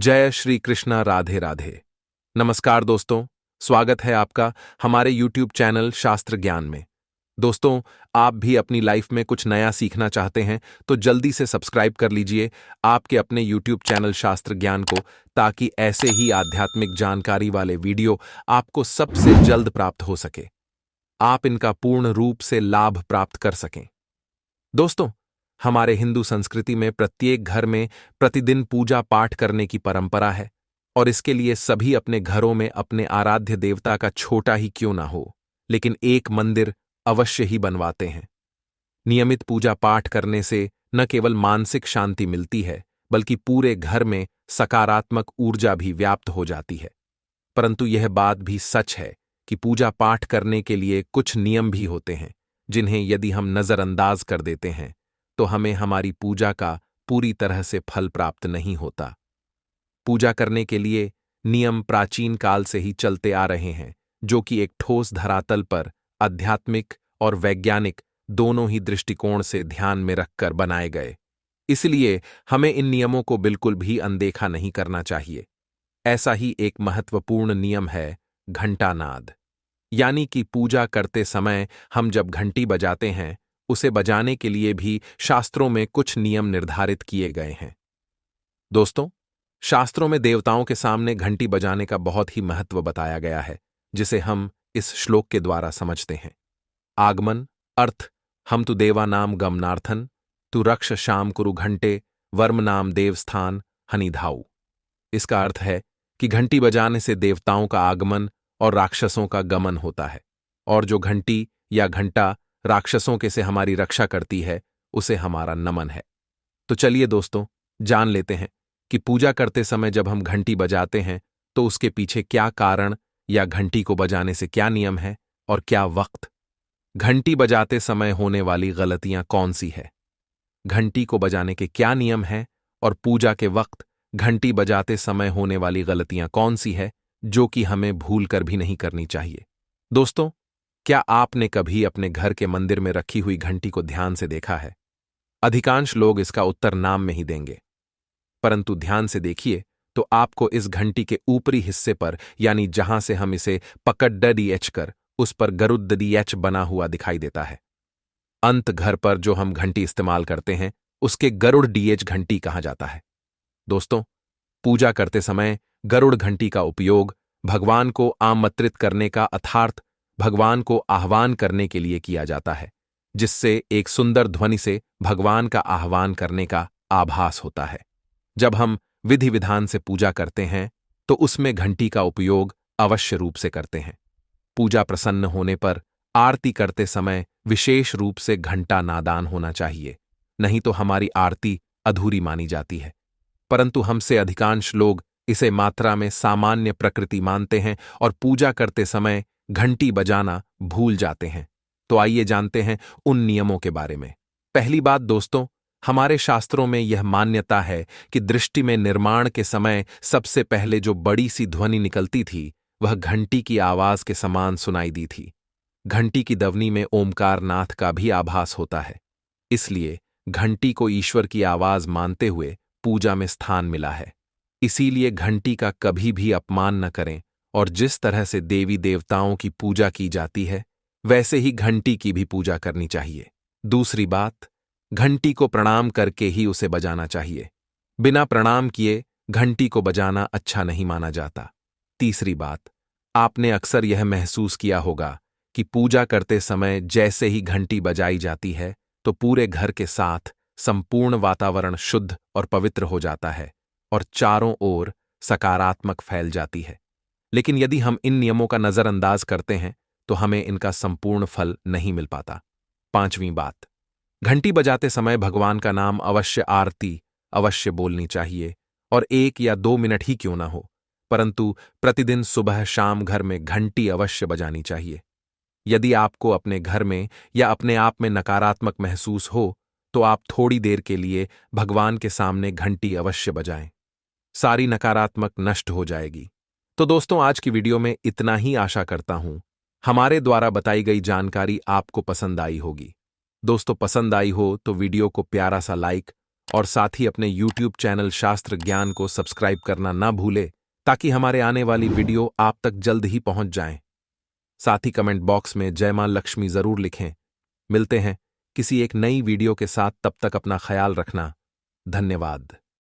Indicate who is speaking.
Speaker 1: जय श्री कृष्णा। राधे राधे। नमस्कार दोस्तों, स्वागत है आपका हमारे YouTube चैनल शास्त्र ज्ञान में। दोस्तों, आप भी अपनी लाइफ में कुछ नया सीखना चाहते हैं तो जल्दी से सब्सक्राइब कर लीजिए आपके अपने YouTube चैनल शास्त्र ज्ञान को, ताकि ऐसे ही आध्यात्मिक जानकारी वाले वीडियो आपको सबसे जल्द प्राप्त हो सके, आप इनका पूर्ण रूप से लाभ प्राप्त कर सकें। दोस्तों, हमारे हिंदू संस्कृति में प्रत्येक घर में प्रतिदिन पूजा पाठ करने की परंपरा है, और इसके लिए सभी अपने घरों में अपने आराध्य देवता का छोटा ही क्यों ना हो, लेकिन एक मंदिर अवश्य ही बनवाते हैं। नियमित पूजा पाठ करने से न केवल मानसिक शांति मिलती है, बल्कि पूरे घर में सकारात्मक ऊर्जा भी व्याप्त हो जाती है। परंतु यह बात भी सच है कि पूजा पाठ करने के लिए कुछ नियम भी होते हैं, जिन्हें यदि हम नजरअंदाज कर देते हैं तो हमें हमारी पूजा का पूरी तरह से फल प्राप्त नहीं होता। पूजा करने के लिए नियम प्राचीन काल से ही चलते आ रहे हैं, जो कि एक ठोस धरातल पर आध्यात्मिक और वैज्ञानिक दोनों ही दृष्टिकोण से ध्यान में रखकर बनाए गए। इसलिए हमें इन नियमों को बिल्कुल भी अनदेखा नहीं करना चाहिए। ऐसा ही एक महत्वपूर्ण नियम है घंटानाद, यानी कि पूजा करते समय हम जब घंटी बजाते हैं, उसे बजाने के लिए भी शास्त्रों में कुछ नियम निर्धारित किए गए हैं। दोस्तों, शास्त्रों में देवताओं के सामने घंटी बजाने का बहुत ही महत्व बताया गया है, जिसे हम इस श्लोक के द्वारा समझते हैं। आगमन अर्थ हम तु देवा नाम गमनार्थन, तु रक्ष शाम कुरु घंटे, वर्म नाम देवस्थान हनिधाऊ। इसका अर्थ है कि घंटी बजाने से देवताओं का आगमन और राक्षसों का गमन होता है, और जो घंटी या घंटा राक्षसों के से हमारी रक्षा करती है, उसे हमारा नमन है। तो चलिए दोस्तों, जान लेते हैं कि पूजा करते समय जब हम घंटी बजाते हैं तो उसके पीछे क्या कारण, या घंटी को बजाने से क्या नियम है और क्या वक्त। घंटी बजाते समय होने वाली गलतियां कौन सी है, घंटी को बजाने के क्या नियम हैं, और पूजा के वक्त घंटी बजाते समय होने वाली गलतियां कौन सी है, जो कि हमें भूल कर भी नहीं करनी चाहिए। दोस्तों, क्या आपने कभी अपने घर के मंदिर में रखी हुई घंटी को ध्यान से देखा है? अधिकांश लोग इसका उत्तर नाम में ही देंगे, परंतु ध्यान से देखिए तो आपको इस घंटी के ऊपरी हिस्से पर, यानी जहां से हम इसे पकड़ कर, उस पर गरुड़ बना हुआ दिखाई देता है। अंत घर पर जो हम घंटी इस्तेमाल करते हैं, उसके गरुड़ घंटी कहा जाता है। दोस्तों, पूजा करते समय गरुड़ घंटी का उपयोग भगवान को आमंत्रित करने का, अर्थात भगवान को आह्वान करने के लिए किया जाता है, जिससे एक सुंदर ध्वनि से भगवान का आह्वान करने का आभास होता है। जब हम विधि विधान से पूजा करते हैं तो उसमें घंटी का उपयोग अवश्य रूप से करते हैं। पूजा प्रसन्न होने पर आरती करते समय विशेष रूप से घंटा नादान होना चाहिए, नहीं तो हमारी आरती अधूरी मानी जाती है। परंतु हमसे अधिकांश लोग इसे मात्रा में सामान्य प्रकृति मानते हैं और पूजा करते समय घंटी बजाना भूल जाते हैं। तो आइए जानते हैं उन नियमों के बारे में। पहली बात दोस्तों, हमारे शास्त्रों में यह मान्यता है कि दृष्टि में निर्माण के समय सबसे पहले जो बड़ी सी ध्वनि निकलती थी, वह घंटी की आवाज के समान सुनाई दी थी। घंटी की ध्वनि में ओमकार नाथ का भी आभास होता है, इसलिए घंटी को ईश्वर की आवाज मानते हुए पूजा में स्थान मिला है। इसीलिए घंटी का कभी भी अपमान न करें, और जिस तरह से देवी देवताओं की पूजा की जाती है, वैसे ही घंटी की भी पूजा करनी चाहिए। दूसरी बात, घंटी को प्रणाम करके ही उसे बजाना चाहिए। बिना प्रणाम किए घंटी को बजाना अच्छा नहीं माना जाता। तीसरी बात, आपने अक्सर यह महसूस किया होगा कि पूजा करते समय जैसे ही घंटी बजाई जाती है तो पूरे घर के साथ संपूर्ण वातावरण शुद्ध और पवित्र हो जाता है और चारों ओर सकारात्मक फैल जाती है। लेकिन यदि हम इन नियमों का नजरअंदाज करते हैं तो हमें इनका संपूर्ण फल नहीं मिल पाता। पांचवीं बात, घंटी बजाते समय भगवान का नाम अवश्य आरती अवश्य बोलनी चाहिए, और 1 या 2 मिनट ही क्यों ना हो, परंतु प्रतिदिन सुबह शाम घर में घंटी अवश्य बजानी चाहिए। यदि आपको अपने घर में या अपने आप में नकारात्मक महसूस हो तो आप थोड़ी देर के लिए भगवान के सामने घंटी अवश्य बजाएं, सारी नकारात्मक नष्ट हो जाएगी। तो दोस्तों, आज की वीडियो में इतना ही। आशा करता हूं हमारे द्वारा बताई गई जानकारी आपको पसंद आई होगी। दोस्तों, पसंद आई हो तो वीडियो को प्यारा सा लाइक और साथ ही अपने YouTube चैनल शास्त्र ज्ञान को सब्सक्राइब करना ना भूले ताकि हमारे आने वाली वीडियो आप तक जल्द ही पहुंच जाएं। साथ ही कमेंट बॉक्स में जय मां लक्ष्मी जरूर लिखें। मिलते हैं किसी एक नई वीडियो के साथ, तब तक अपना ख्याल रखना। धन्यवाद।